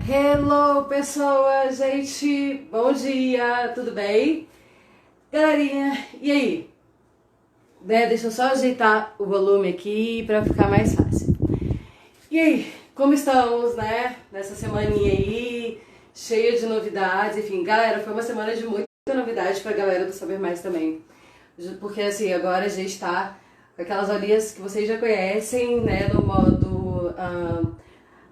Hello, pessoas, gente, bom dia, tudo bem? Galerinha, e aí? Deixa eu só ajeitar o volume aqui pra ficar mais fácil. E aí, como estamos, né? Nessa semaninha aí, cheia de novidades, enfim, galera, foi uma semana de muita novidade pra galera do Saber Mais também. Porque assim, agora a gente tá com aquelas aulinhas que vocês já conhecem, né, no modo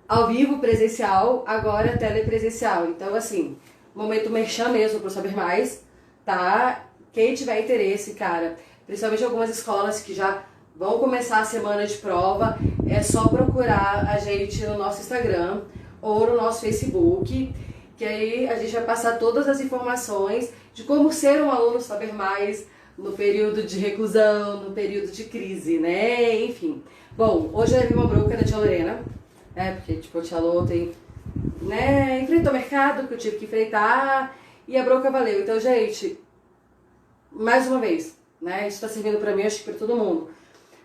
ao vivo, presencial, agora telepresencial. Então, assim, momento merchan mesmo pro Saber Mais, tá? Quem tiver interesse, cara, principalmente algumas escolas que já vão começar a semana de prova, é só procurar a gente no nosso Instagram ou no nosso Facebook, que aí a gente vai passar todas as informações de como ser um aluno Saber Mais no período de reclusão, no período de crise, né? Enfim. Bom, hoje eu levei uma bronca da tia Lorena, porque tipo, a tia Lô tem, né, enfrentou o mercado que eu tive que enfrentar e a bronca valeu. Então, gente, mais uma vez, né, isso tá servindo pra mim, acho que pra todo mundo.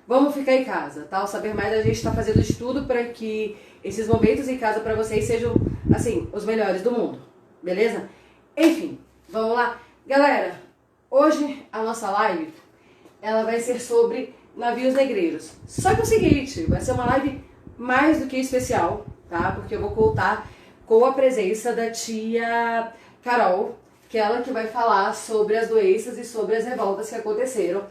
Vamos ficar em casa, tá? O Saber Mais, a gente tá fazendo de tudo pra que esses momentos em casa pra vocês sejam, assim, os melhores do mundo, beleza? Enfim, vamos lá. Galera, hoje a nossa live, ela vai ser sobre navios negreiros. Só que é o seguinte, vai ser uma live mais do que especial, tá? Porque eu vou contar com a presença da tia Carol, que é ela que vai falar sobre as doenças e sobre as revoltas que aconteceram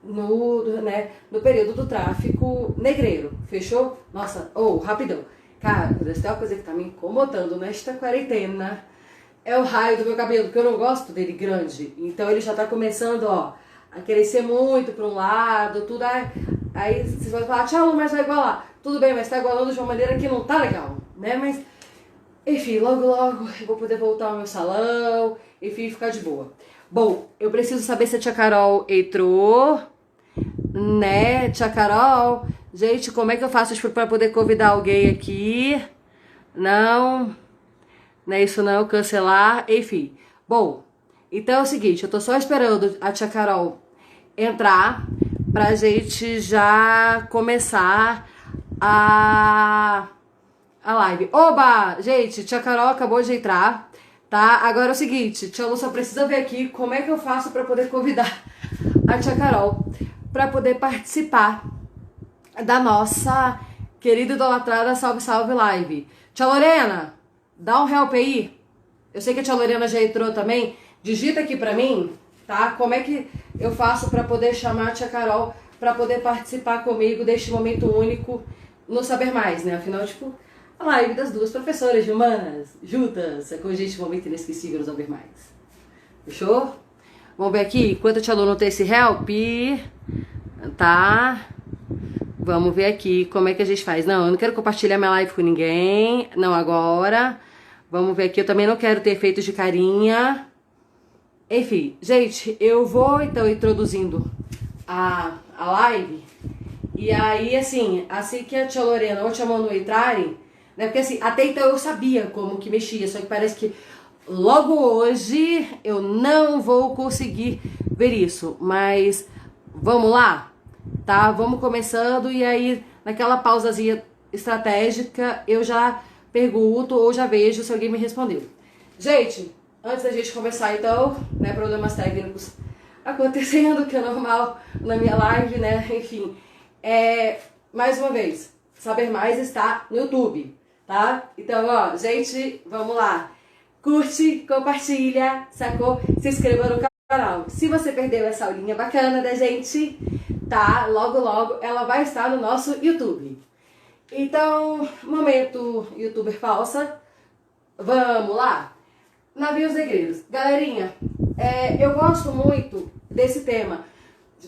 no período do tráfico negreiro. Fechou? Nossa, rapidão. Cara, essa é uma coisa que tá me incomodando nesta quarentena. É o raio do meu cabelo, porque eu não gosto dele grande. Então ele já tá começando, ó, a crescer muito para um lado, tudo. Aí vocês vão falar, tchau, mas vai igualar. Tudo bem, mas tá igualando de uma maneira que não tá legal, né? Mas, enfim, logo logo eu vou poder voltar ao meu salão, enfim, ficar de boa. Bom, eu preciso saber se a tia Carol entrou, né? Tia Carol, gente, como é que eu faço pra poder convidar alguém aqui? Não é isso não, cancelar, enfim. Bom, então é o seguinte, eu tô só esperando a tia Carol entrar pra gente já começar a live. Oba! Gente, tia Carol acabou de entrar, tá? Agora é o seguinte, tia Lu só precisa ver aqui como é que eu faço pra poder convidar a tia Carol pra poder participar da nossa querida idolatrada Salve Salve Live. Tia Lorena, dá um help aí. Eu sei que a tia Lorena já entrou também. Digita aqui pra mim, tá? Como é que eu faço pra poder chamar a tia Carol pra poder participar comigo deste momento único no Saber Mais, né? Afinal, tipo, a live das duas professoras de humanas juntas, com a gente, um momento inesquecível no Saber Mais. Fechou? Vamos ver aqui, enquanto a tia Lu não tem esse help, tá? Vamos ver aqui como é que a gente faz. Não, eu não quero compartilhar minha live com ninguém. Não agora. Vamos ver aqui. Eu também não quero ter efeitos de carinha. Enfim, gente, eu vou então introduzindo a live. E aí, assim que a tia Lorena ou a tia Manu entrarem, né? Porque assim, até então eu sabia como que mexia. Só que parece que logo hoje eu não vou conseguir ver isso. Mas vamos lá? Tá, vamos começando e aí naquela pausazinha estratégica eu já pergunto ou já vejo se alguém me respondeu. Gente, antes da gente começar então, né, problemas técnicos acontecendo, que é normal na minha live, né, enfim, mais uma vez, Saber Mais está no YouTube, tá? Então, ó, gente, vamos lá, curte, compartilha, sacou? Se inscreva no canal. Se você perdeu essa aulinha bacana da gente, tá? Logo, logo ela vai estar no nosso YouTube. Então, momento youtuber falsa. Vamos lá? Navios negreiros. Galerinha, eu gosto muito desse tema,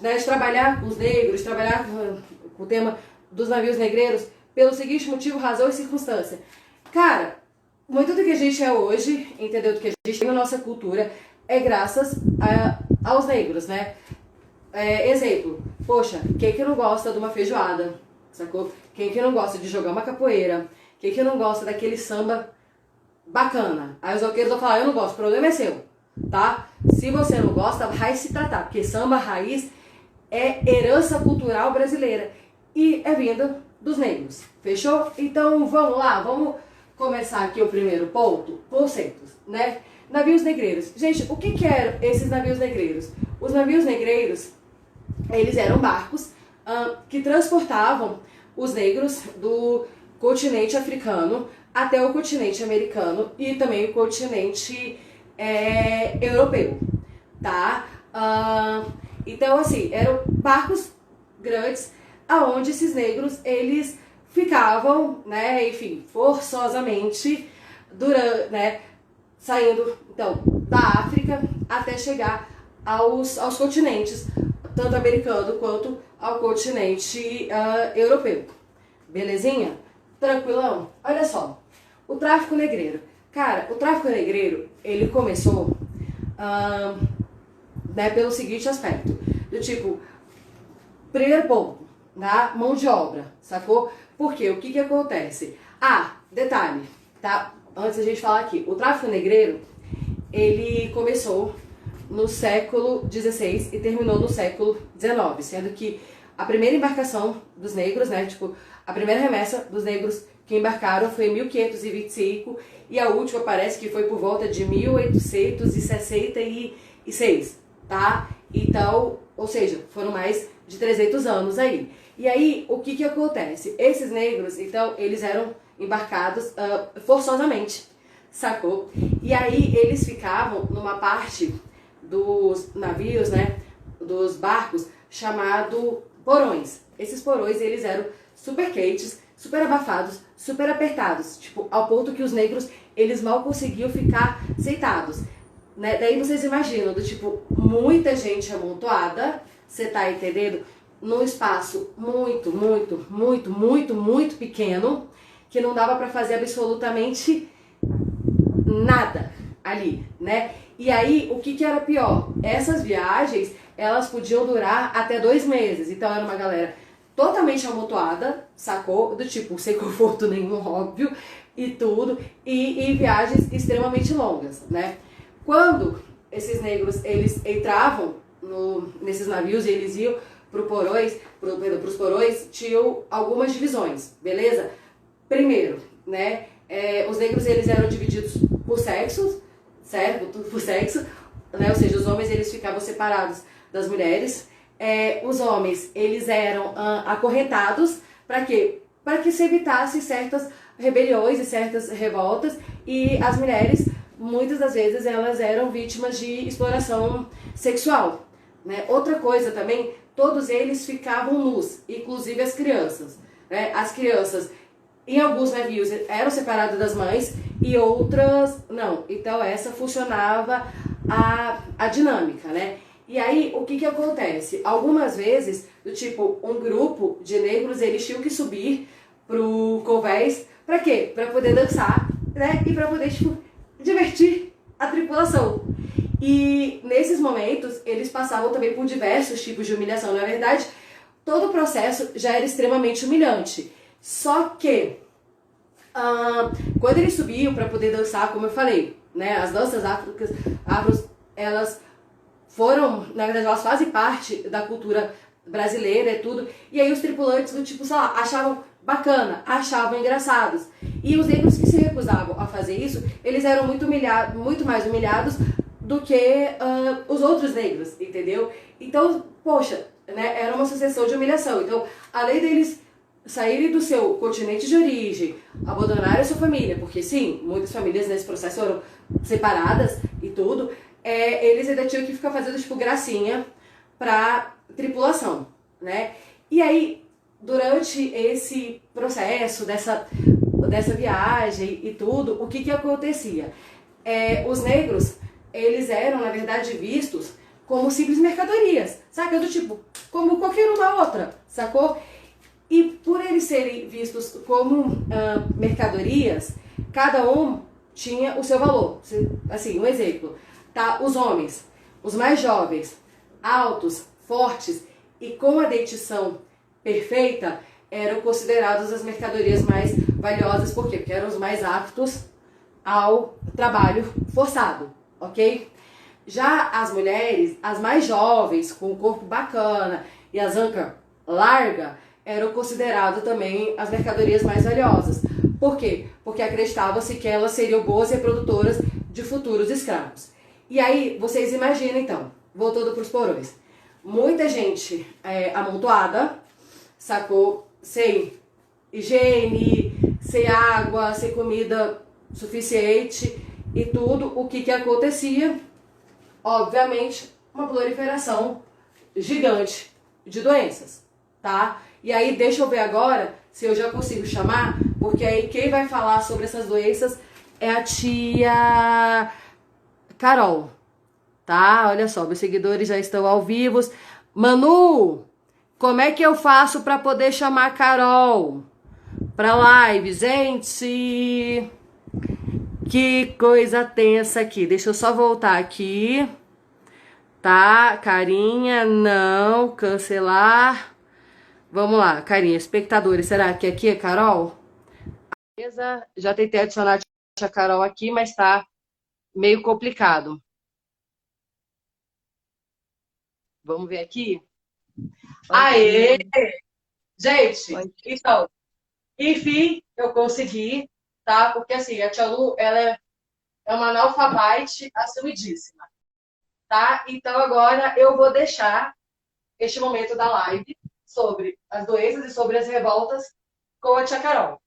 né, de trabalhar com os negros, trabalhar com o tema dos navios negreiros, pelo seguinte motivo, razão e circunstância. Cara, muito do que a gente é hoje, entendeu? Do que a gente tem na nossa cultura, é graças aos negros, né? Exemplo, poxa, quem que não gosta de uma feijoada, sacou? Quem que não gosta de jogar uma capoeira? Quem que não gosta daquele samba bacana? Aí os roqueiros vão falar, eu não gosto, o problema é seu, tá? Se você não gosta, vai se tratar, porque samba raiz é herança cultural brasileira e é vinda dos negros, fechou? Então vamos lá, vamos começar aqui o primeiro ponto, conceitos, né? Navios negreiros. Gente, o que eram esses navios negreiros? Os navios negreiros, eles eram barcos que transportavam os negros do continente africano até o continente americano e também o continente europeu, tá? Então, assim, eram barcos grandes aonde esses negros, eles ficavam, né, enfim, forçosamente, né, saindo, então, da África até chegar aos continentes, tanto americano quanto ao continente europeu. Belezinha? Tranquilão? Olha só, o tráfico negreiro. Cara, o tráfico negreiro, ele começou né, pelo seguinte aspecto, do tipo, primeiro ponto, da mão de obra, sacou? Porque o que acontece? Detalhe, tá? Antes da gente falar aqui, o tráfico negreiro, ele começou no século XVI e terminou no século XIX, sendo que a primeira embarcação dos negros, né, tipo, a primeira remessa dos negros que embarcaram foi em 1525 e a última parece que foi por volta de 1866, tá? Então, ou seja, foram mais de 300 anos aí. E aí, o que acontece? Esses negros, então, eles eram embarcados forçosamente, sacou? E aí, eles ficavam numa parte dos navios, né, dos barcos, chamado porões. Esses porões, eles eram super quentes, super abafados, super apertados, tipo, ao ponto que os negros, eles mal conseguiam ficar sentados, né? Daí vocês imaginam, do tipo, muita gente amontoada, você tá entendendo? Num espaço muito pequeno, que não dava pra fazer absolutamente nada ali, né? E aí, o que era pior? Essas viagens, elas podiam durar até 2 meses, então era uma galera totalmente amontoada, sacou? Do tipo, sem conforto nenhum, óbvio, e tudo, e viagens extremamente longas, né? Quando esses negros, eles entravam nesses navios e eles iam pros porões, tinham algumas divisões, beleza? Primeiro, né, os negros, eles eram divididos por sexos, certo? Por sexo, né? Ou seja, os homens, eles ficavam separados das mulheres. Os homens, eles eram acorrentados, para quê? Para que se evitasse certas rebeliões e certas revoltas, e as mulheres, muitas das vezes, elas eram vítimas de exploração sexual, né? Outra coisa também, todos eles ficavam nus, inclusive as crianças, né? As crianças, em alguns navios, eram separadas das mães e outras não. Então essa funcionava a dinâmica, né? E aí, o que acontece? Algumas vezes, do tipo, um grupo de negros, eles tinham que subir pro convés, pra quê? Pra poder dançar, né? E pra poder, tipo, divertir a tripulação. E nesses momentos, eles passavam também por diversos tipos de humilhação. Na verdade, todo o processo já era extremamente humilhante. Só que, quando eles subiam pra poder dançar, como eu falei, né? As danças afros, elas foram, na verdade, elas fazem parte da cultura brasileira e tudo. E aí os tripulantes do tipo, sei lá, achavam bacana, achavam engraçados. E os negros que se recusavam a fazer isso, eles eram muito mais humilhados do que os outros negros, entendeu? Então, poxa, né, era uma sucessão de humilhação. Então, além deles saírem do seu continente de origem, abandonarem a sua família, porque sim, muitas famílias nesse processo foram separadas e tudo, eles ainda tinham que ficar fazendo, tipo, gracinha pra tripulação, né? E aí, durante esse processo, dessa viagem e tudo, o que acontecia? Os negros, eles eram, na verdade, vistos como simples mercadorias, saca? Do tipo, como qualquer uma outra, sacou? E por eles serem vistos como mercadorias, cada um tinha o seu valor. Assim, um exemplo, tá? Os homens, os mais jovens, altos, fortes e com a dentição perfeita, eram considerados as mercadorias mais valiosas. Por quê? Porque eram os mais aptos ao trabalho forçado, ok? Já as mulheres, as mais jovens, com o corpo bacana e as ancas largas, eram consideradas também as mercadorias mais valiosas. Por quê? Porque acreditava-se que elas seriam boas reprodutoras de futuros escravos. E aí, vocês imaginam então, voltando para os porões, muita gente amontoada, sacou? Sem higiene, sem água, sem comida suficiente e tudo. O que acontecia? Obviamente, uma proliferação gigante de doenças, tá? E aí, deixa eu ver agora se eu já consigo chamar, porque aí quem vai falar sobre essas doenças é a tia Carol, tá? Olha só, meus seguidores já estão ao vivo. Manu, como é que eu faço para poder chamar a Carol pra live, gente? Que coisa tensa aqui. Deixa eu só voltar aqui. Tá, carinha, não, cancelar. Vamos lá, carinha, espectadores, será que aqui é Carol? Beleza, já tentei adicionar a Carol aqui, mas tá meio complicado. Vamos ver aqui? Aê! Gente, então, enfim, eu consegui, tá? Porque assim, a tia Lu, ela é uma analfabete assumidíssima, tá? Então agora eu vou deixar este momento da live sobre as doenças e sobre as revoltas com a tia Carol.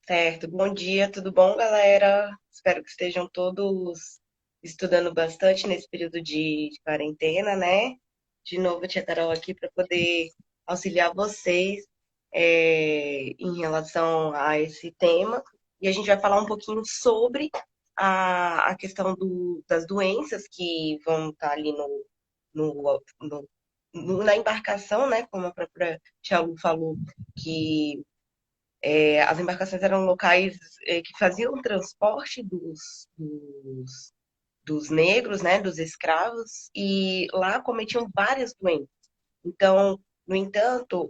Certo, bom dia, tudo bom, galera? Espero que estejam todos estudando bastante nesse período de quarentena, né? De novo, a tia Carol aqui para poder auxiliar vocês em relação a esse tema. E a gente vai falar um pouquinho sobre a questão das doenças que vão estar ali no, na embarcação, né? Como a própria tia Lu falou, que as embarcações eram locais que faziam o transporte dos negros, né, dos escravos, e lá cometiam várias doenças. Então, no entanto,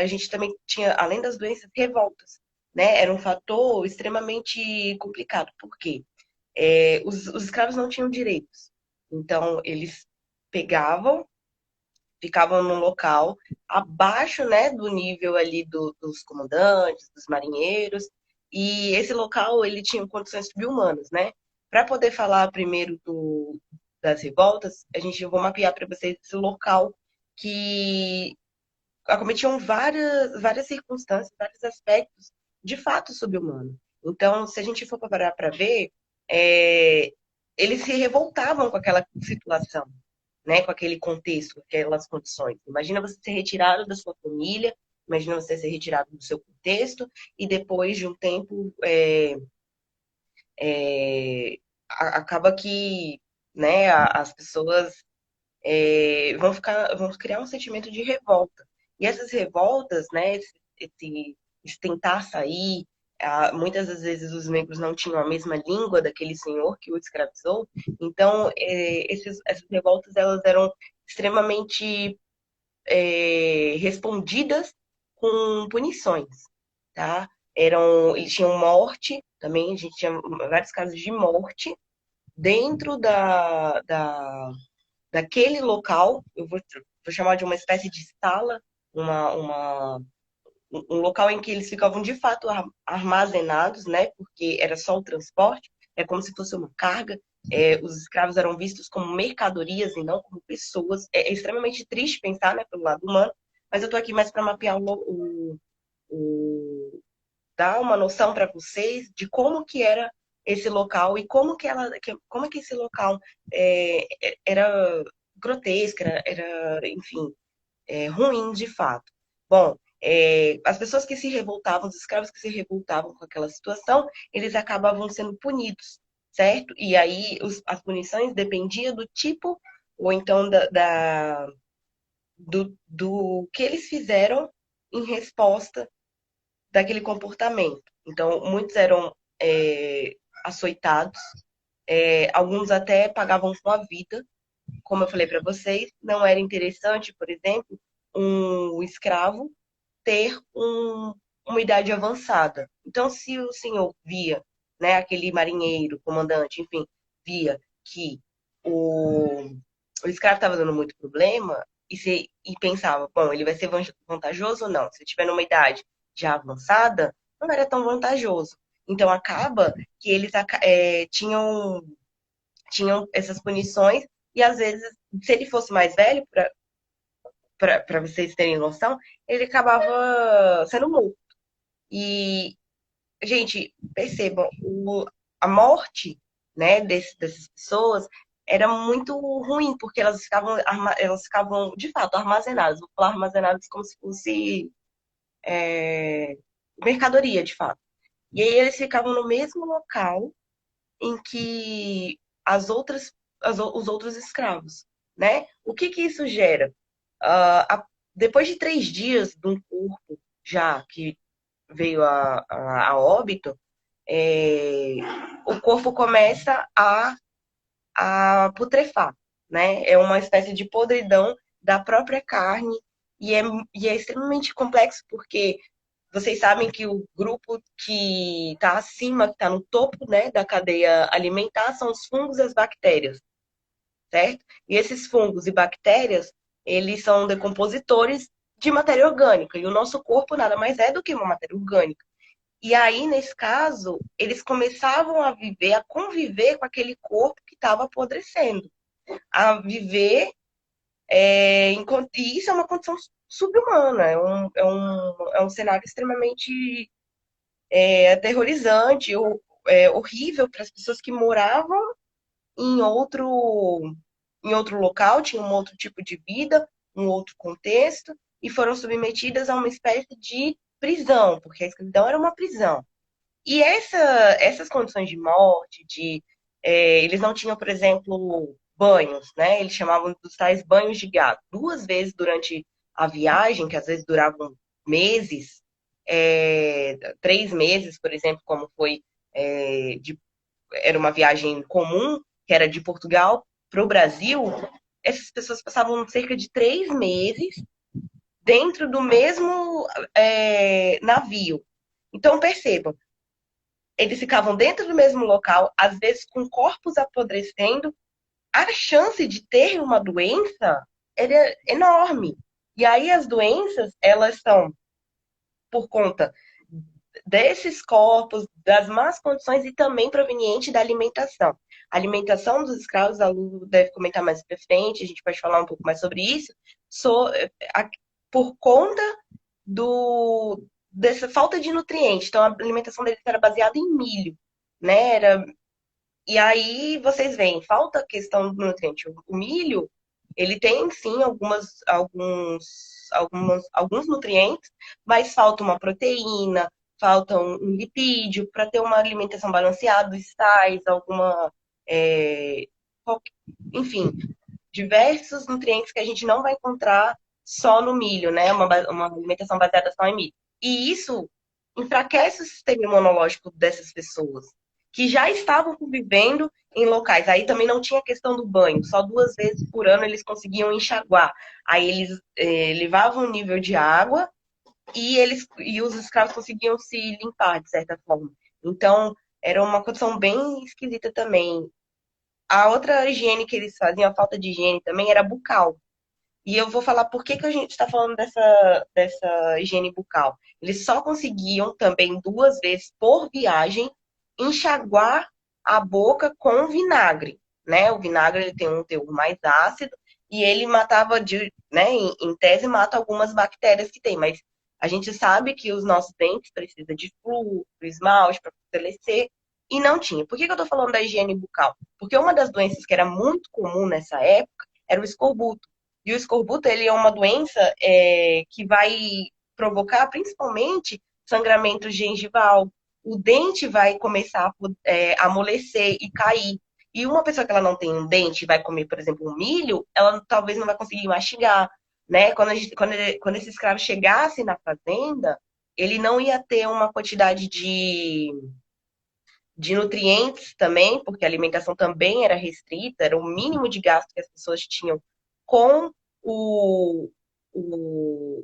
a gente também tinha, além das doenças, revoltas, né? Era um fator extremamente complicado. Por quê? Os escravos não tinham direitos. Então, eles pegavam, ficavam num local abaixo, né, do nível ali dos comandantes, dos marinheiros, e esse local ele tinha condições subhumanas, né? Para poder falar primeiro das revoltas, eu vou mapear para vocês esse local que acometiam várias circunstâncias, vários aspectos de fato subhumano. Então, se a gente for parar para ver, é, eles se revoltavam com aquela situação, né, com aquele contexto, aquelas condições. Imagina você ser retirado da sua família, imagina você ser retirado do seu contexto e depois de um tempo acaba que, né, as pessoas vão criar um sentimento de revolta. E essas revoltas, né, esse tentar sair, muitas das vezes os negros não tinham a mesma língua daquele senhor que o escravizou, então essas revoltas elas eram extremamente respondidas com punições, tá? Eles tinham morte, também a gente tinha vários casos de morte dentro daquele local. Vou chamar de uma espécie de sala, uma, um local em que eles ficavam de fato armazenados, né? Porque era só o transporte, é como se fosse uma carga. Os escravos eram vistos como mercadorias e não como pessoas. É extremamente triste pensar, né, pelo lado humano, mas eu tô aqui mais para mapear dar uma noção para vocês de como que era esse local e como que esse local era grotesco, enfim, ruim de fato. Bom, as pessoas que se revoltavam, os escravos que se revoltavam com aquela situação, eles acabavam sendo punidos, certo? E aí as punições dependiam do tipo ou então do que eles fizeram em resposta daquele comportamento. Então, muitos eram açoitados, alguns até pagavam com a vida. Como eu falei para vocês, não era interessante, por exemplo, um escravo ter uma idade avançada. Então, se o senhor via, né, aquele marinheiro, comandante, enfim, via que o escravo estava dando muito problema e pensava, bom, ele vai ser vantajoso ou não? Se ele estiver numa idade já avançada, não era tão vantajoso. Então acaba que eles tinham essas punições e às vezes, se ele fosse mais velho, para vocês terem noção, ele acabava sendo morto. E, gente, percebam, a morte, né, dessas pessoas era muito ruim, porque elas ficavam, de fato, armazenadas. Vou falar armazenadas como se fosse mercadoria, de fato. E aí eles ficavam no mesmo local em que os outros escravos, né? O que que isso gera? Depois de 3 dias de um corpo já que veio a óbito, é, o corpo começa a putrefar, né? É uma espécie de podridão da própria carne e é extremamente complexo porque vocês sabem que o grupo que está acima, que está no topo, né, da cadeia alimentar, são os fungos e as bactérias, certo? E esses fungos e bactérias, eles são decompositores de matéria orgânica, e o nosso corpo nada mais é do que uma matéria orgânica. E aí, nesse caso, eles começavam a viver, a conviver com aquele corpo que estava apodrecendo, a viver, e isso é uma condição subhumana, é um cenário extremamente aterrorizante, horrível para as pessoas que moravam em outro local, tinham um outro tipo de vida, um outro contexto, e foram submetidas a uma espécie de prisão, porque a escravidão era uma prisão. E essas condições de morte, eles não tinham, por exemplo, banhos, né? Eles chamavam dos tais banhos de gado. 2 vezes durante a viagem, que às vezes duravam meses, 3 meses, por exemplo, como foi, era uma viagem comum, que era de Portugal para o Brasil, essas pessoas passavam cerca de 3 meses dentro do mesmo navio. Então, percebam, eles ficavam dentro do mesmo local, às vezes com corpos apodrecendo, a chance de ter uma doença era enorme. E aí as doenças, elas são por conta desses corpos, das más condições e também proveniente da alimentação. A alimentação dos escravos, a Lu deve comentar mais pra frente, a gente pode falar um pouco mais sobre isso, so, a, por conta dessa falta de nutrientes. Então, a alimentação deles era baseada em milho, né? E aí vocês veem, falta a questão do nutriente. O milho, ele tem sim alguns nutrientes, mas falta uma proteína, falta um lipídio para ter uma alimentação balanceada, os sais, é, enfim, diversos nutrientes que a gente não vai encontrar só no milho, né? Uma alimentação baseada só em milho. E isso enfraquece o sistema imunológico dessas pessoas, que já estavam convivendo em locais. Aí também não tinha questão do banho, só 2 vezes por ano eles conseguiam enxaguar. Aí eles levavam o nível de água e os escravos conseguiam se limpar, de certa forma. Então, era uma condição bem esquisita também. A outra higiene que eles faziam, a falta de higiene também, era bucal. E eu vou falar por que que a gente está falando dessa higiene bucal. Eles só conseguiam também 2 vezes por viagem enxaguar a boca com vinagre, né? O vinagre ele tem um teor mais ácido e ele matava, né? Em tese mata algumas bactérias que tem, mas a gente sabe que os nossos dentes precisam de flúor, esmalte para fortalecer e não tinha. Por que que eu estou falando da higiene bucal? Porque uma das doenças que era muito comum nessa época era o escorbuto. E o escorbuto, ele é uma doença que vai provocar principalmente sangramento gengival. O dente vai começar a amolecer e cair. E uma pessoa que ela não tem um dente e vai comer, por exemplo, um milho, ela talvez não vai conseguir mastigar, né? Quando esse escravo chegasse na fazenda, ele não ia ter uma quantidade de nutrientes também, porque a alimentação também era restrita, era o mínimo de gasto que as pessoas tinham com o,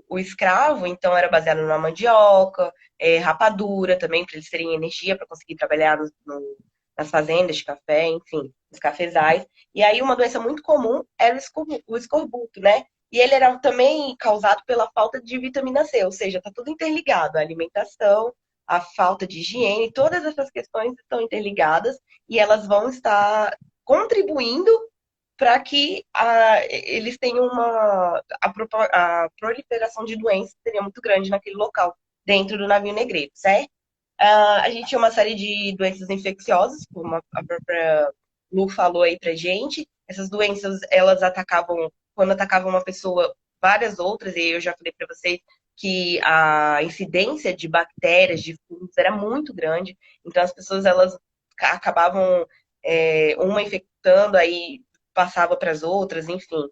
o escravo, então era baseado na mandioca, rapadura também, para eles terem energia para conseguir trabalhar nas fazendas de café, enfim, nos cafezais. E aí uma doença muito comum era o escorbuto, né? E ele era também causado pela falta de vitamina C, ou seja, está tudo interligado, a alimentação, a falta de higiene, todas essas questões estão interligadas e elas vão estar contribuindo para que eles tenham a proliferação de doenças seria muito grande naquele local, dentro do navio negreiro, certo? A gente tinha uma série de doenças infecciosas, como a própria Lu falou aí pra gente. Essas doenças, elas atacavam, quando atacavam uma pessoa, várias outras, e eu já falei para vocês que a incidência de bactérias, de fungos, era muito grande. Então, as pessoas, elas acabavam, uma infectando, aí passava para as outras, enfim.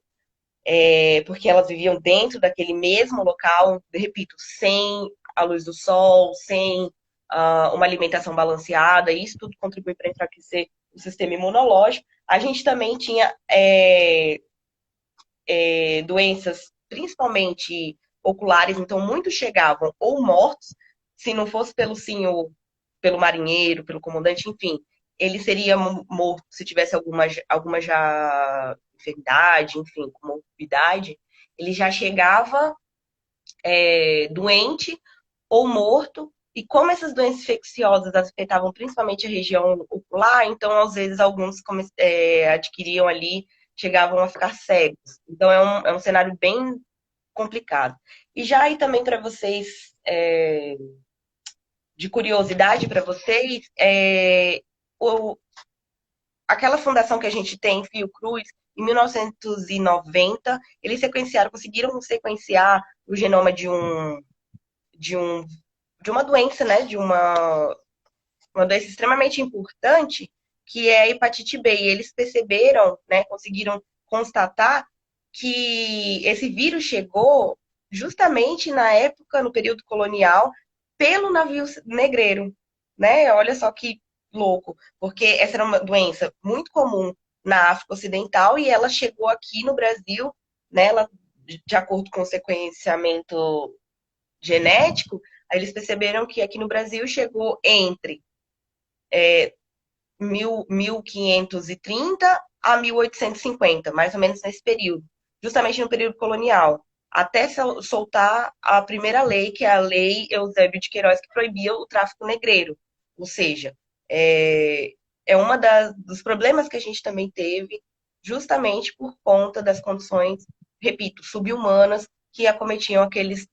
Porque elas viviam dentro daquele mesmo local, repito, sem a luz do sol, sem uma alimentação balanceada, e isso tudo contribui para enfraquecer o sistema imunológico. A gente também tinha doenças, principalmente oculares, então muitos chegavam ou mortos, se não fosse pelo senhor, pelo marinheiro, pelo comandante, enfim, ele seria morto se tivesse alguma já enfermidade, enfim, comorbidade, ele já chegava doente ou morto. E como essas doenças infecciosas afetavam principalmente a região ocular, então às vezes alguns adquiriam ali, chegavam a ficar cegos. Então é um cenário bem complicado. E já aí também para vocês, de curiosidade para vocês, aquela fundação que a gente tem, Fiocruz, em 1990, eles conseguiram sequenciar o genoma de um de uma doença, né? De uma doença extremamente importante, que é a hepatite B. E eles perceberam, né? Conseguiram constatar que esse vírus chegou justamente na época, no período colonial, pelo navio negreiro, né? Olha só que louco, porque essa era uma doença muito comum na África Ocidental e ela chegou aqui no Brasil, né? Ela, de acordo com o sequenciamento genético, aí eles perceberam que aqui no Brasil chegou entre 1530 a 1850, mais ou menos nesse período, justamente no período colonial, até soltar a primeira lei, que é a Lei Eusébio de Queiroz, que proibia o tráfico negreiro. Ou seja, é uma dos problemas que a gente também teve, justamente por conta das condições, repito, subhumanas que acometiam aqueles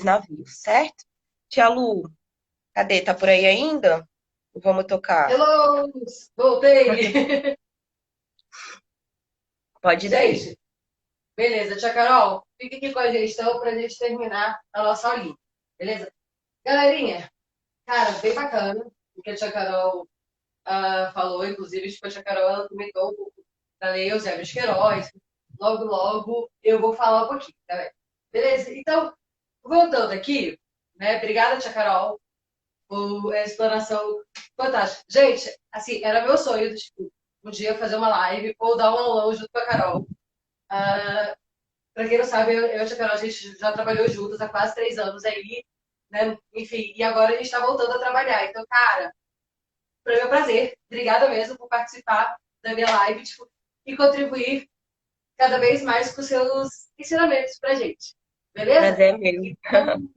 navios, certo? Tia Lu, cadê? Tá por aí ainda? Vamos tocar. Hello! Voltei! Pode ir daí. Gente, beleza. Tia Carol, fica aqui com a gente então pra gente terminar a nossa aulinha. Beleza? Galerinha, cara, bem bacana o que a tia Carol falou. Inclusive, tipo, a tia Carol ela comentou um pouco da Lei Eusébio de Queiroz. Logo, logo eu vou falar um pouquinho, tá? Beleza? Então, voltando aqui, né? Obrigada, tia Carol, por essa explanação fantástica. Gente, assim, era meu sonho, de, tipo, um dia fazer uma live ou dar um aulão junto com a Carol. Pra quem não sabe, eu e a tia Carol, a gente já trabalhou juntas há quase 3 anos aí, né? Enfim, e agora a gente tá voltando a trabalhar. Então, cara, para mim é um prazer. Obrigada mesmo por participar da minha live, tipo, e contribuir cada vez mais com seus ensinamentos pra gente. Beleza? Prazer é meu. Então,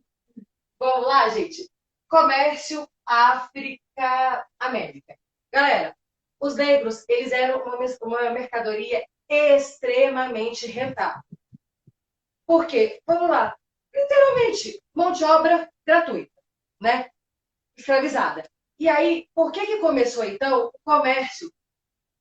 vamos lá, gente. Comércio África-América. Galera, os negros, eles eram uma mercadoria extremamente rentável. Por quê? Vamos lá. Literalmente, mão de obra gratuita, né? Escravizada. E aí, por que que começou, então, o comércio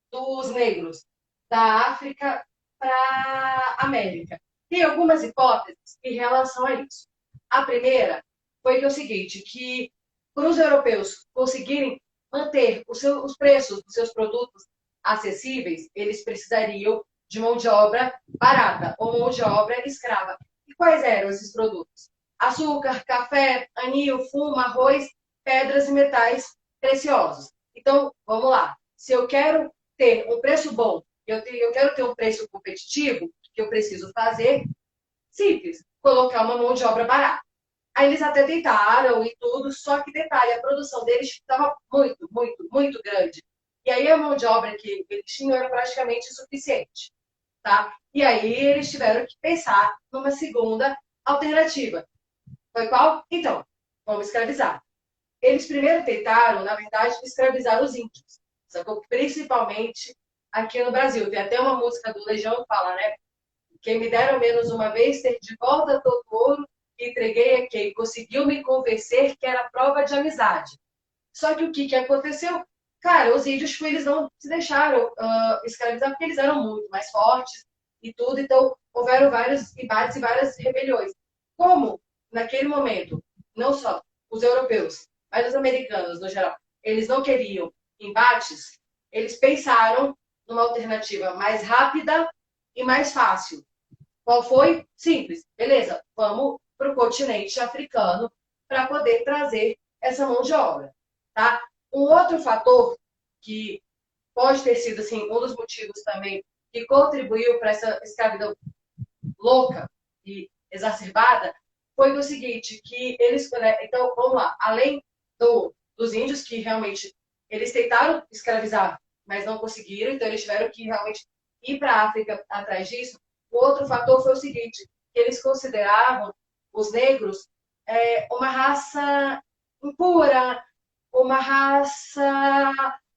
dos negros da África para a América? Tem algumas hipóteses em relação a isso. A primeira foi que é o seguinte, que para os europeus conseguirem manter os preços dos seus produtos acessíveis, eles precisariam de mão de obra barata ou mão de obra escrava. E quais eram esses produtos? Açúcar, café, anil, fumo, arroz, pedras e metais preciosos. Então, vamos lá. Se eu quero ter um preço bom, eu quero ter um preço competitivo, o que eu preciso fazer? Simples, colocar uma mão de obra barata. Aí eles até tentaram e tudo, só que detalhe, a produção deles estava muito, muito, muito grande. E aí a mão de obra que eles tinham era praticamente insuficiente, tá? E aí eles tiveram que pensar numa segunda alternativa. Foi qual? Então, vamos escravizar. eles primeiro tentaram, na verdade, escravizar os índios, sacou? Principalmente aqui no Brasil. Tem até uma música do Legião que fala, né? Quem me dera ao menos uma vez ter de volta todo o ouro que entreguei a quem conseguiu me convencer que era prova de amizade. Só que o que, que aconteceu? Cara, os índios, tipo, eles não se deixaram escravizar porque eles eram muito mais fortes e tudo, então houveram vários embates e várias rebeliões. Como, naquele momento, não só os europeus, mas os americanos, no geral, eles não queriam embates, eles pensaram numa alternativa mais rápida e mais fácil. Qual foi? Simples. Beleza, vamos para o continente africano para poder trazer essa mão de obra. Tá? Um outro fator que pode ter sido assim, um dos motivos também que contribuiu para essa escravidão louca e exacerbada foi o seguinte, que eles, né, então, vamos lá, além dos índios que realmente eles tentaram escravizar, mas não conseguiram, então eles tiveram que realmente ir para a África atrás disso. O outro fator foi o seguinte, que eles consideravam os negros uma raça impura, uma raça...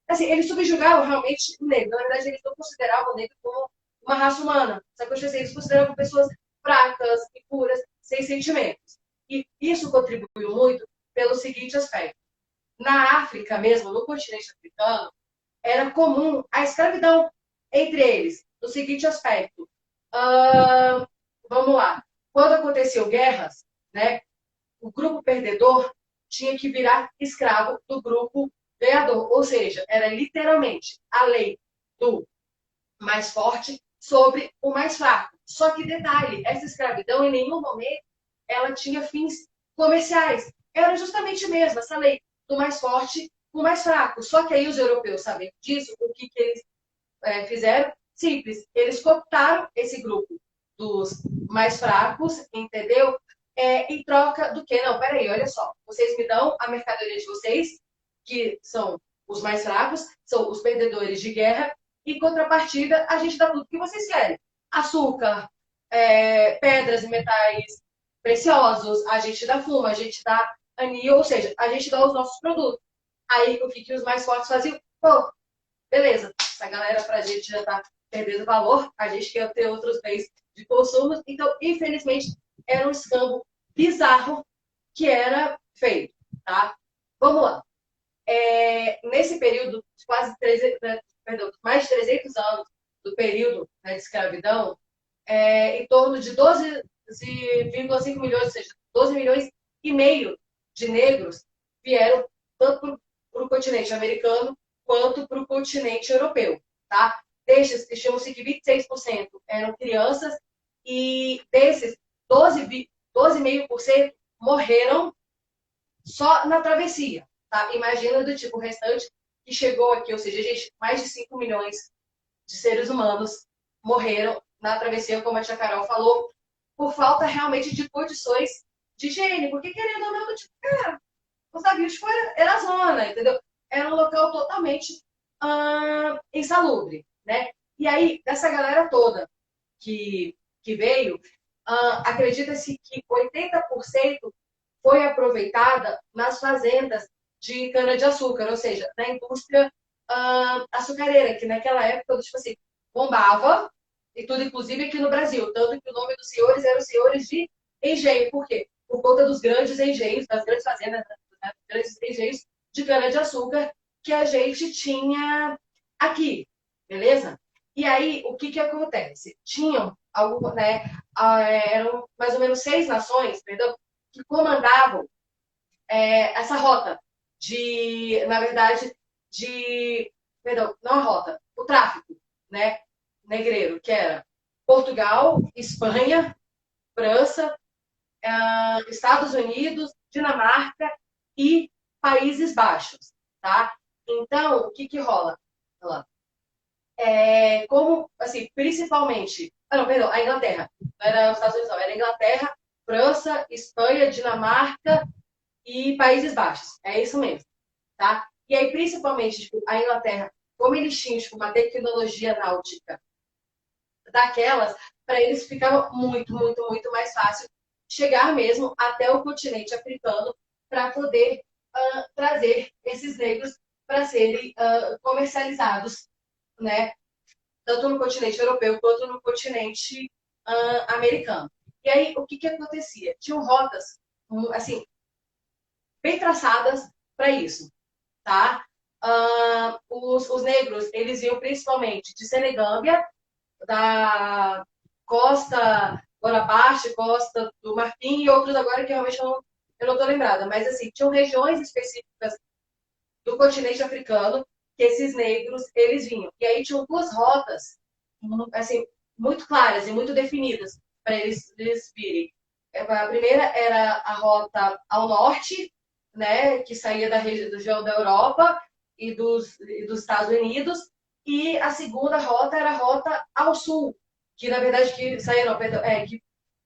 Assim, eles subjugavam realmente o negro. Na verdade, eles não consideravam o negro como uma raça humana. Sabe o que eu sei? Eles consideravam pessoas fracas, impuras, sem sentimentos. E isso contribuiu muito pelo seguinte aspecto. Na África mesmo, no continente africano, era comum a escravidão entre eles, no seguinte aspecto. Vamos lá. Quando aconteciam guerras, né, o grupo perdedor tinha que virar escravo do grupo ganhador. Ou seja, era literalmente a lei do mais forte sobre o mais fraco. Só que detalhe, essa escravidão em nenhum momento ela tinha fins comerciais. Era justamente mesmo essa lei do mais forte com o mais fraco. Só que aí os europeus, sabendo disso, o que, que eles fizeram? Simples. Eles cooptaram esse grupo dos mais fracos, entendeu? Em troca do quê? Não, peraí, olha só. Vocês me dão a mercadoria de vocês, que são os mais fracos, são os perdedores de guerra, e em contrapartida, a gente dá tudo que vocês querem. Açúcar, pedras e metais preciosos, a gente dá fumo, a gente dá anil, ou seja, a gente dá os nossos produtos. Aí, o que, que os mais fortes faziam? Pô, beleza, essa galera pra gente já tá perdendo valor, a gente quer ter outros bens de consumo, então, infelizmente, era um escambo bizarro que era feito, tá? Vamos lá. Nesse período de quase 300, perdão, mais de 300 anos do período, né, de escravidão, em torno de 12,5 milhões, ou seja, 12 milhões e meio de negros vieram tanto para o continente americano quanto para o continente europeu. Tá? Destes, estimam-se que 26% eram crianças e desses, 12,5% morreram só na travessia. Tá? Imagina do tipo o restante que chegou aqui, ou seja, gente, mais de 5 milhões de seres humanos morreram na travessia, como a tia Carol falou, por falta realmente de condições de higiene. Porque, querendo ou não, tipo, cara, os navios era a zona, entendeu? Era um local totalmente insalubre, né? E aí, dessa galera toda que veio, acredita-se que 80% foi aproveitada nas fazendas de cana-de-açúcar, ou seja, na indústria açucareira, que naquela época, tipo assim, bombava, e tudo, inclusive aqui no Brasil. Tanto que o nome dos senhores eram senhores de engenho. Por quê? Por conta dos grandes engenhos, das grandes fazendas, dos grandes engenhos de cana-de-açúcar que a gente tinha aqui, beleza? E aí, o que que acontece? Tinham, né, eram mais ou menos 6 nações, entendeu? Que comandavam essa rota na verdade, perdão, não a rota, o tráfico, né, negreiro, que era Portugal, Espanha, França, Estados Unidos, Dinamarca e Países Baixos, tá? Então, o que que rola? Como, assim, principalmente... não, perdão, a Inglaterra. Não era os Estados Unidos, não. Era Inglaterra, França, Espanha, Dinamarca e Países Baixos. É isso mesmo, tá? E aí, principalmente, tipo, a Inglaterra, como eles tinham tipo, uma tecnologia náutica daquelas, para eles ficava muito, muito, muito mais fácil chegar mesmo até o continente africano para poder trazer esses negros para serem comercializados, né? Tanto no continente europeu quanto no continente americano. E aí, o que acontecia? Tinham rotas, assim, bem traçadas para isso, tá? Os negros, eles iam principalmente de Senegâmbia, da costa Guanabara, costa do Marfim e outros agora que realmente eu não tô lembrada. Mas, assim, tinham regiões específicas do continente africano que esses negros, eles vinham. E aí tinham duas rotas, assim, muito claras e muito definidas para eles virem. A primeira era a rota ao norte, né, que saía da região da Europa e dos Estados Unidos, e a segunda rota era a rota ao sul, que na verdade que saía, não, perdão,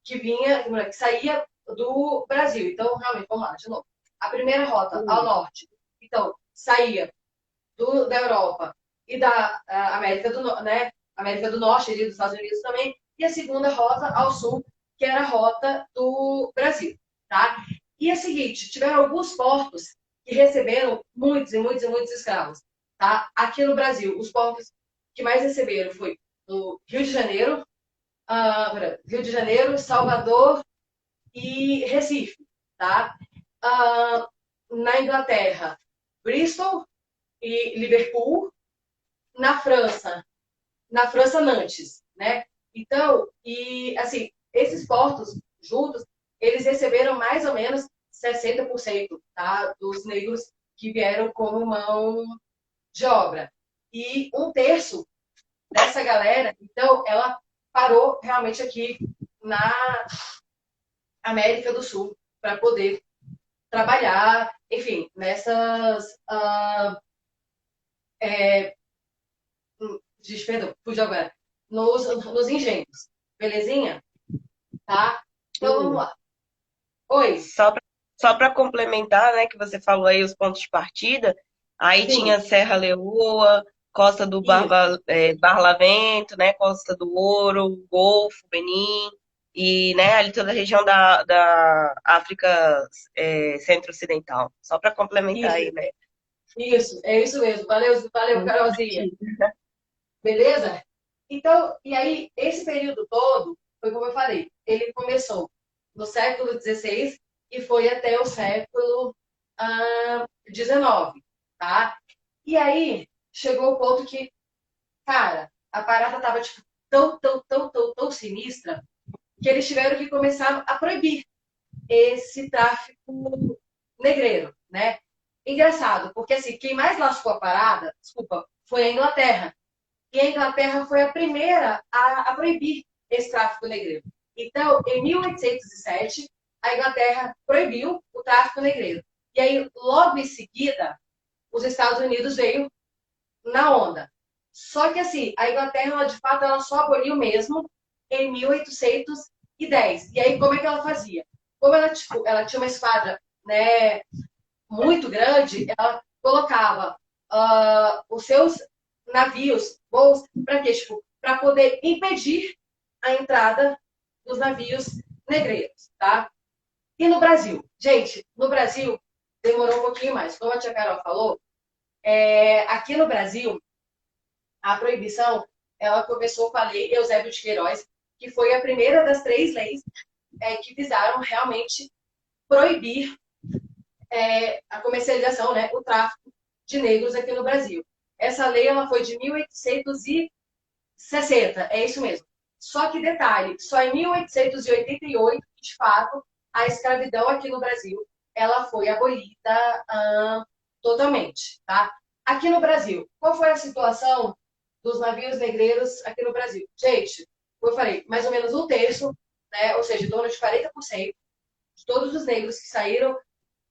que vinha, que saía do Brasil. Então, realmente, vamos lá, de novo. A primeira rota ao norte, então, saía da Europa e da América América do Norte, ali dos Estados Unidos também, e a segunda rota ao sul, que era a rota do Brasil, tá? E é o seguinte, tiveram alguns portos que receberam muitos e muitos e muitos escravos, tá? Aqui no Brasil, os portos que mais receberam foi no Rio de Janeiro, Salvador e Recife, tá? Na Inglaterra, Bristol e Liverpool, na França, Nantes, né? Então, e assim, esses portos juntos, eles receberam mais ou menos 60%, tá, dos negros que vieram como mão de obra. E um terço dessa galera, então, ela parou realmente aqui na América do Sul para poder trabalhar, enfim, nessas perdão, fugiu agora, nos engenhos. Belezinha? Tá? Então vamos Sim. lá. Oi. Só para complementar, né, que você falou aí os pontos de partida, aí Sim, tinha Serra Leoa, Costa do isso. Barlavento, né, Costa do Ouro, Golfo, Benin, e né, ali toda a região da África Centro-Ocidental. Só para complementar Isso. aí, né? Isso. É isso mesmo. Valeu, valeu, Ponto de Carolzinha. partida. Beleza? Então, e aí, esse período todo, foi como eu falei, ele começou no século XVI e foi até o século XIX, tá? E aí, chegou o ponto que, cara, a parada tava, tipo, tão sinistra que eles tiveram que começar a proibir esse tráfico negreiro, né? Engraçado, porque assim, quem mais lascou a parada, desculpa, foi a Inglaterra. E a Inglaterra foi a primeira a proibir esse tráfico negreiro. Então, em 1807, a Inglaterra proibiu o tráfico negreiro. E aí, logo em seguida, os Estados Unidos veio na onda. Só que assim, a Inglaterra, ela, de fato, ela só aboliu mesmo em 1810. E aí, como é que ela fazia? Como ela, tipo, ela tinha uma esquadra, né, muito grande, ela colocava os seus navios, voos, para quê? Tipo, para poder impedir a entrada dos navios negreiros, tá? E no Brasil? Gente, no Brasil demorou um pouquinho mais. Como a tia Carol falou, aqui no Brasil, a proibição, ela começou com a lei Eusébio de Queiroz, que foi a primeira das três leis que visaram realmente proibir a comercialização, né, o tráfico de negros aqui no Brasil. Essa lei ela foi de 1860, é isso mesmo. Só que detalhe, só em 1888, de fato, a escravidão aqui no Brasil ela foi abolida totalmente, tá? Aqui no Brasil, qual foi a situação dos navios negreiros aqui no Brasil? Gente, como eu falei, mais ou menos um terço, né, ou seja, em torno de 40% de todos os negros que saíram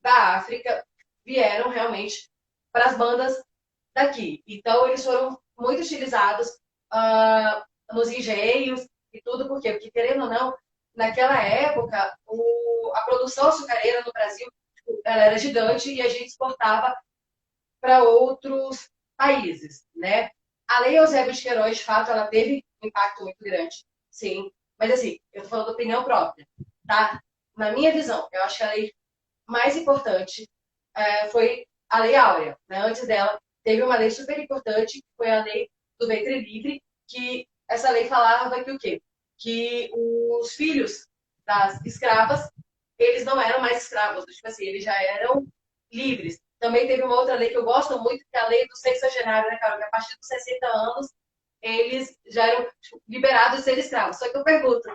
da África vieram realmente para as bandas daqui. Então, eles foram muito utilizados nos engenhos e tudo, por quê? Porque, querendo ou não, naquela época, a produção açucareira no Brasil ela era gigante e a gente exportava para outros países, né? A Lei Eusébio de Queiroz, de fato, ela teve um impacto muito grande, sim. Mas, assim, eu estou falando da opinião própria, tá? Na minha visão, eu acho que a lei mais importante, foi a Lei Áurea. Né? Antes dela, teve uma lei super importante, que foi a lei do ventre livre, que essa lei falava que o quê? Que os filhos das escravas, eles não eram mais escravos, tipo assim, eles já eram livres. Também teve uma outra lei que eu gosto muito, que é a lei do sexagenário, né, Carol? Que a partir dos 60 anos, eles já eram tipo, liberados de ser escravos. Só que eu pergunto,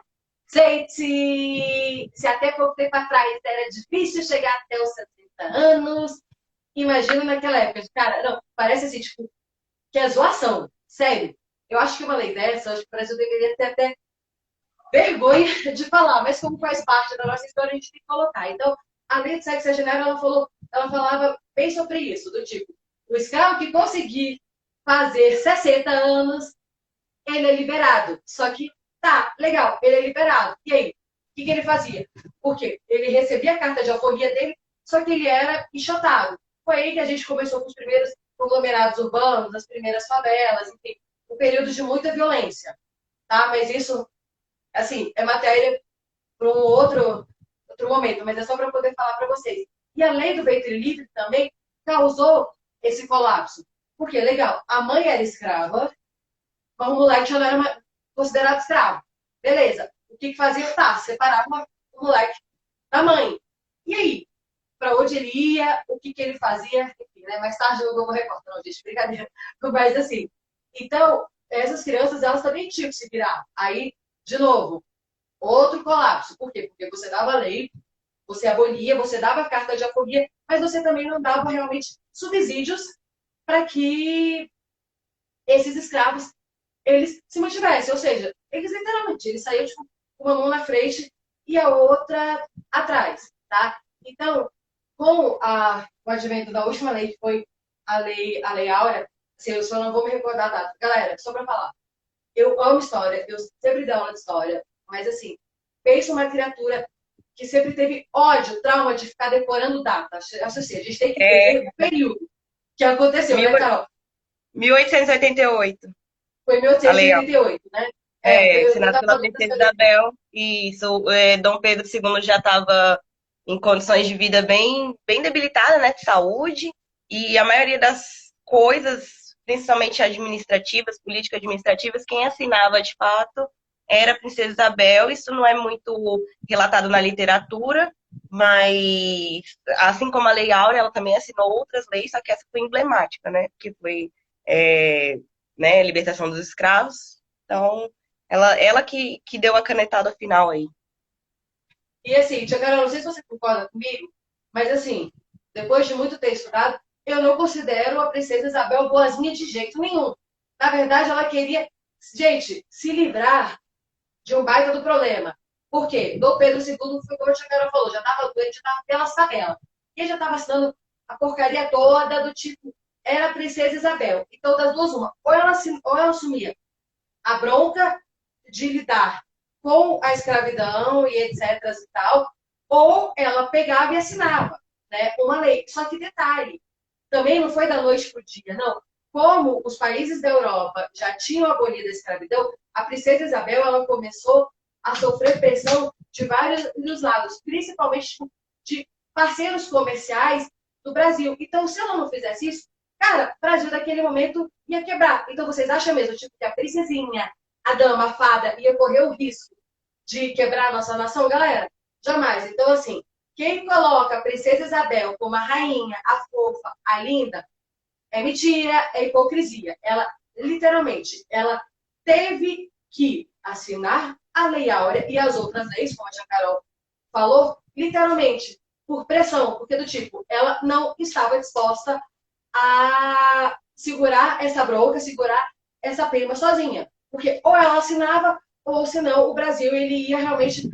gente, se até pouco tempo atrás era difícil chegar até os 60 anos, imagina naquela época. Cara, não, parece assim, tipo, que é zoação. Sério. Eu acho que uma lei dessa, acho que o Brasil deveria ter até vergonha de falar, mas como faz parte da nossa história, a gente tem que colocar. Então, a lei de sexagenário, ela falava bem sobre isso, do tipo, o escravo que conseguir fazer 60 anos, ele é liberado. Só que, tá, legal, ele é liberado. E aí? O que ele fazia? Porque ele recebia a carta de alforria dele, só que ele era enxotado. Foi aí que a gente começou com os primeiros conglomerados urbanos, as primeiras favelas, enfim, um período de muita violência, tá? Mas isso, assim, é matéria para um outro momento, mas é só para poder falar para vocês. E a lei do ventre livre também causou esse colapso. Porque, legal, a mãe era escrava, mas o moleque já não era considerado escravo. Beleza. O que fazia? Tá, separava o moleque da mãe. E aí? Para onde ele ia? O que ele fazia? Enfim, né? Mais tarde eu não vou recortar, não, gente, brincadeira. Mas assim, então, essas crianças, elas também tinham que se virar. Aí, de novo, outro colapso. Por quê? Porque você dava lei, você abolia, você dava carta de aforia, mas você também não dava realmente subsídios para que esses escravos eles se mantivessem. Ou seja, eles literalmente, eles saíam tipo, com uma mão na frente e a outra atrás, tá? Então, com o advento da última lei, que foi a lei Áurea, assim, eu só não vou me recordar a data. Galera, só para falar, eu amo história, eu sempre dou aula de história, mas assim, pensa uma criatura que sempre teve ódio, trauma de ficar decorando data. Acho assim, a gente tem que É, entender o período que aconteceu, mil, né, Carol? 1888, Foi em a Lei Áurea. 1888, né? É, Eu assinado tava pela falando princesa dessa lei. Isabel, e isso, Dom Pedro II já estava em condições de vida bem debilitada, né, de saúde, e a maioria das coisas, principalmente administrativas, político-administrativas, quem assinava de fato era a princesa Isabel. Isso não é muito relatado na literatura, mas assim como a Lei Áurea, ela também assinou outras leis, só que essa foi emblemática, né, que foi é, né, libertação dos escravos. Então, ela que deu a canetada final aí. E assim, Tia Carol, não sei se você concorda comigo, mas assim, depois de muito ter estudado, eu não considero a princesa Isabel boazinha de jeito nenhum. Na verdade, ela queria, gente, se livrar de um baita do problema. Por quê? Dom Pedro II foi como a Tia Carol falou, já estava doente, já estava pelas tabelas. E ele já estava assinando a porcaria toda do tipo, era a princesa Isabel. Então, das duas, uma. Ou ela assumia a bronca de lidar com a escravidão e etc. e tal, ou ela pegava e assinava, né, uma lei. Só que detalhe, também não foi da noite para o dia, não. Como os países da Europa já tinham abolido a escravidão, a princesa Isabel ela começou a sofrer pressão de vários lados, principalmente de parceiros comerciais do Brasil. Então, se ela não fizesse isso, cara, o Brasil naquele momento ia quebrar. Então, vocês acham mesmo tipo, que a princesinha, a dama, a fada, ia correr o risco de quebrar a nossa nação, galera? Jamais. Então, assim, quem coloca a princesa Isabel como a rainha, a fofa, a linda, é mentira, é hipocrisia. Ela, literalmente, ela teve que assinar a Lei Áurea e as outras leis, como a Tia Carol falou, literalmente, por pressão, porque do tipo, ela não estava disposta a segurar essa bronca, segurar essa prima sozinha. Porque ou ela assinava, ou senão o Brasil ele ia realmente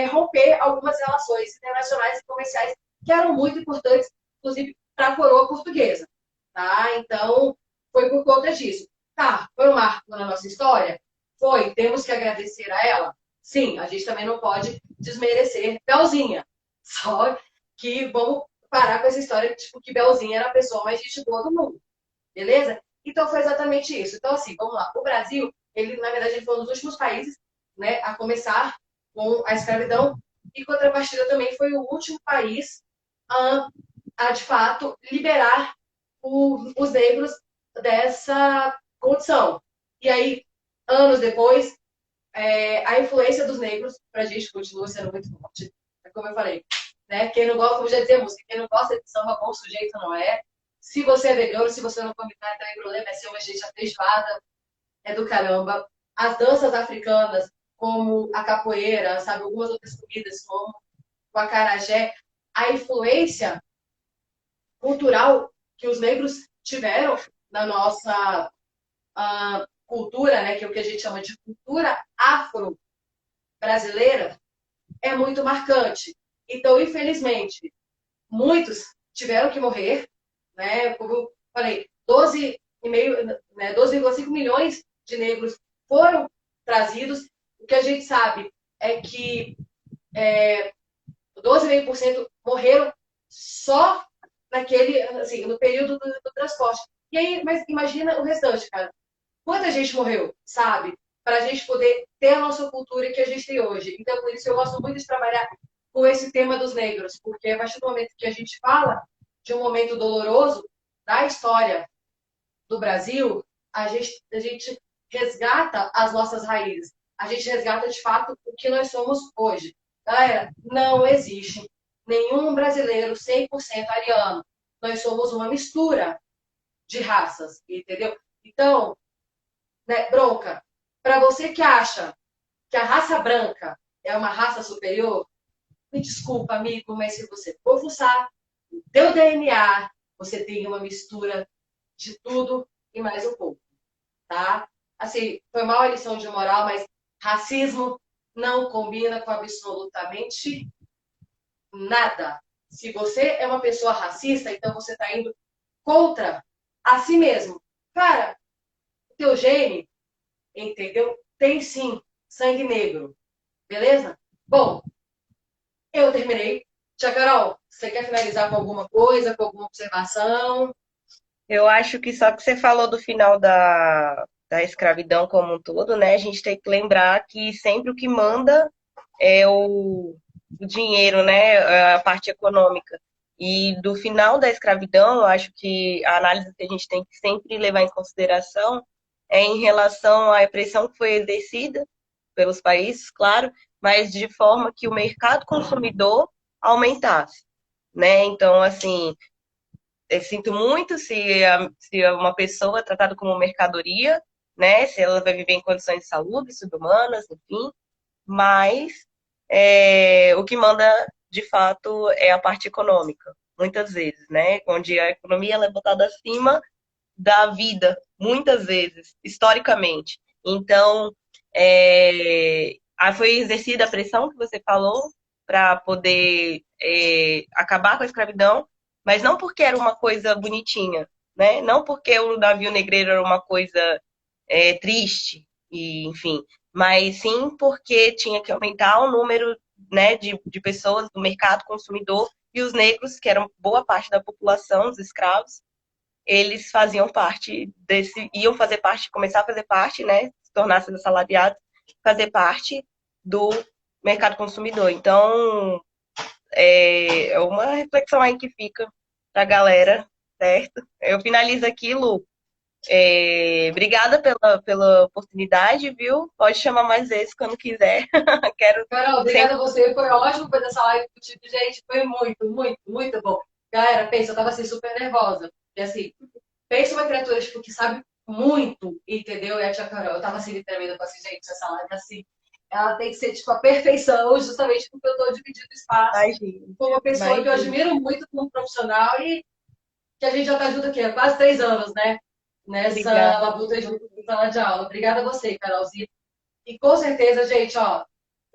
romper algumas relações internacionais e comerciais que eram muito importantes, inclusive para a coroa portuguesa. Tá? Então, foi por conta disso. Tá, foi um marco na nossa história? Foi, temos que agradecer a ela? Sim, a gente também não pode desmerecer Belzinha. Só que vamos parar com essa história tipo, que Belzinha era a pessoa mais gente boa do mundo. Beleza? Então foi exatamente isso. Então, assim, vamos lá. O Brasil, ele, na verdade, ele foi um dos últimos países, né, a começar com a escravidão, e contrapartida também foi o último país a a de fato liberar os negros dessa condição. E aí, anos depois, a influência dos negros para a gente continua sendo muito forte. É como eu falei, né? Quem não gosta, como já dizia a música, quem não gosta de samba, bom sujeito não é. Se você é vegano, se você não come carne, não tem problema, é ser uma gente feijoada, é do caramba. As danças africanas, como a capoeira, sabe, algumas outras comidas, como o acarajé, a influência cultural que os negros tiveram na nossa cultura, né, que é o que a gente chama de cultura afro-brasileira, é muito marcante. Então, infelizmente, muitos tiveram que morrer, né? Como eu falei, 12,5, né, 12,5 milhões de negros foram trazidos. O que a gente sabe é que 12,5% morreram só naquele, assim, no período do transporte. E aí, mas imagina o restante, cara. Quanta gente morreu, sabe? Para a gente poder ter a nossa cultura que a gente tem hoje. Então, por isso eu gosto muito de trabalhar com esse tema dos negros, porque a partir do momento que a gente fala de um momento doloroso da história do Brasil, a gente resgata as nossas raízes. A gente resgata, de fato, o que nós somos hoje. Galera, não existe nenhum brasileiro 100% ariano. Nós somos uma mistura de raças, entendeu? Então, né, bronca, para você que acha que a raça branca é uma raça superior, me desculpa, amigo, mas se você for fuçar o teu DNA, você tem uma mistura de tudo e mais um pouco, tá? Assim, foi mal a lição de moral, mas racismo não combina com absolutamente nada. Se você é uma pessoa racista, então você está indo contra a si mesmo. Cara, o teu gene, entendeu? Tem sim sangue negro, beleza? Bom, eu terminei. Tia Carol, você quer finalizar com alguma coisa, com alguma observação? Eu acho que só que você falou do final da escravidão como um todo, né? A gente tem que lembrar que sempre o que manda é o dinheiro, né? A parte econômica. E do final da escravidão, eu acho que a análise que a gente tem que sempre levar em consideração é em relação à repressão que foi exercida pelos países, claro, mas de forma que o mercado consumidor aumentasse, né? Então, assim, eu sinto muito se uma pessoa é tratada como mercadoria, né? Se ela vai viver em condições de saúde, subhumanas, enfim. Mas o que manda, de fato, é a parte econômica, muitas vezes, né? Onde a economia ela é botada acima da vida, muitas vezes, historicamente. Então, aí foi exercida a pressão que você falou para poder acabar com a escravidão, mas não porque era uma coisa bonitinha, né? Não porque o navio negreiro era uma coisa triste, e, enfim, mas sim porque tinha que aumentar o número, né, de pessoas do mercado consumidor e os negros, que eram boa parte da população, os escravos, eles faziam parte iam fazer parte, começar a fazer parte, né, se tornassem assalariados, fazer parte do mercado consumidor. Então, é uma reflexão aí que fica para a galera, certo? Eu finalizo aqui, Lu. Obrigada pela oportunidade, viu? Pode chamar mais vezes quando quiser. Quero Carol, sempre. obrigada a você. Foi ótimo fazer essa live contigo, gente. Foi muito, muito, muito bom. Galera, pensa, eu tava assim super nervosa. E assim, pensa uma criatura tipo, que sabe muito, entendeu? E a tia Carol, eu tava assim, literalmente, eu falei assim, gente, essa live assim, ela tem que ser tipo a perfeição, justamente porque eu tô dividindo espaço Imagina, com uma pessoa que eu imagina. admiro muito como profissional e que a gente já tá junto aqui há quase 3 anos, né? Nessa Obrigada. labuta junto em sala de aula. Obrigada a você, Carolzinha. E com certeza, gente, ó,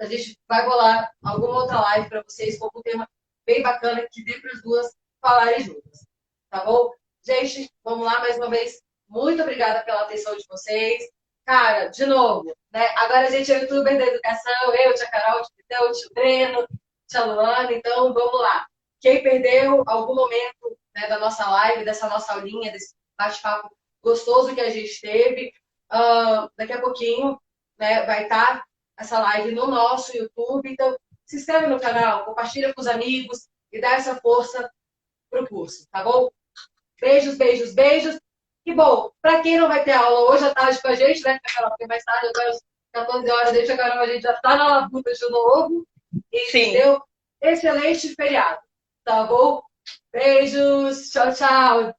a gente vai rolar alguma outra live para vocês com um tema bem bacana que dê para as duas falarem juntas. Tá bom? Gente, vamos lá mais uma vez. Muito obrigada pela atenção de vocês. Cara, de novo, né? Agora a gente é youtuber da educação, eu, tia Carol, o tio Breno, tia Luana, então vamos lá. Quem perdeu algum momento, né, da nossa live, dessa nossa aulinha, desse bate-papo gostoso que a gente teve, daqui a pouquinho, né, vai estar essa live no nosso YouTube. Então, se inscreve no canal, compartilha com os amigos e dá essa força pro curso, tá bom? Beijos, beijos, beijos. E bom, para quem não vai ter aula hoje à tarde com a gente, né? Porque mais tarde, agora às 14 horas, deixa a Carol, a gente já tá na labuta de novo. Sim. Entendeu? Excelente feriado, tá bom? Beijos, tchau, tchau.